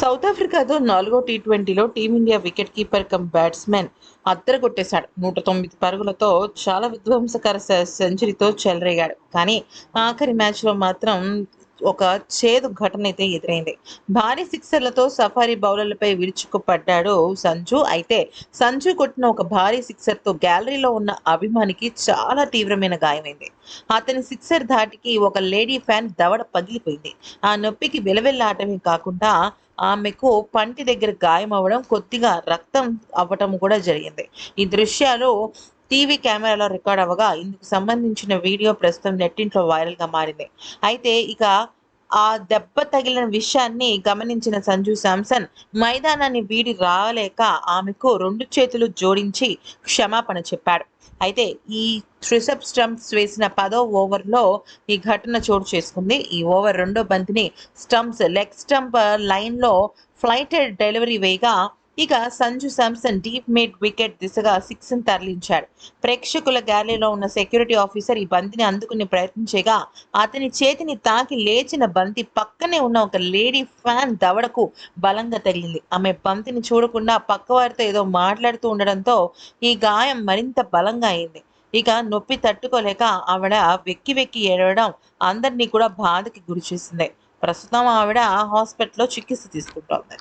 South ఆఫ్రికాతో 4వ టీ20లో టీమిండియా వికెట్ కీపర్ కమ్ బ్యాట్స్మెన్ అద్దరగొట్టేశాడు. 109 పరుగులతో చాలా విధ్వంసకర సెంచరీతో చెలరేగాడు. కానీ ఆఖరి మ్యాచ్లో మాత్రం ఒక చేదు ఘటన అయితే ఎదురైంది. భారీ సిక్సర్లతో సఫారీ బౌలర్లపై విరుచుకుపడ్డాడు సంజు. అయితే సంజు కొట్టిన ఒక భారీ సిక్సర్తో గ్యాలరీలో ఉన్న అభిమానికి చాలా తీవ్రమైన గాయమైంది. అతని సిక్సర్ ధాటికి ఒక లేడీ ఫ్యాన్ దవడ పగిలిపోయింది. ఆ నొప్పికి విలవిల్లాడటమే కాకుండా ఆమెకు పంటి దగ్గర గాయం అవ్వడం, కొద్దిగా రక్తం అవ్వటం కూడా జరిగింది. ఈ దృశ్యాలు టీవీ కెమెరాలో రికార్డ్ అవ్వగా ఇందుకు సంబంధించిన వీడియో ప్రస్తుతం నెట్టింట్లో వైరల్గా మారింది. అయితే ఇక ఆ దెబ్బ తగిలిన విషయాన్ని గమనించిన సంజు శాంసన్ మైదానాన్ని వీడి రాలేక ఆమెకు 2 చేతులు జోడించి క్షమాపణ చెప్పాడు. అయితే ఈ రిషబ్ స్టంప్స్ వేసిన 10వ ఓవర్లో ఈ ఘటన చోటు చేసుకుంది. ఈ ఓవర్ రెండో బంతిని స్టంప్స్ లెగ్ స్టంప్ లైన్లో ఫ్లైటెడ్ డెలివరీ వేయగా ఇక Sanju Samson deep mid wicket దిశగా సిక్స్ని తరలించాడు. ప్రేక్షకుల గ్యాలరీలో ఉన్న సెక్యూరిటీ ఆఫీసర్ ఈ బంతిని అందుకునే ప్రయత్నించగా అతని చేతిని తాకి లేచిన బంతి పక్కనే ఉన్న ఒక లేడీ ఫ్యాన్ దవడకు బలంగా తగిలింది. ఆమె బంతిని చూడకుండా పక్కవారితో ఏదో మాట్లాడుతూ ఉండడంతో ఈ గాయం మరింత బలంగా అయింది. ఇక నొప్పి తట్టుకోలేక ఆవిడ వెక్కి వెక్కి ఏడవడం అందరినీ కూడా బాధకి గురి చేసింది. ప్రస్తుతం ఆవిడ హాస్పిటల్లో చికిత్స తీసుకుంటోంది.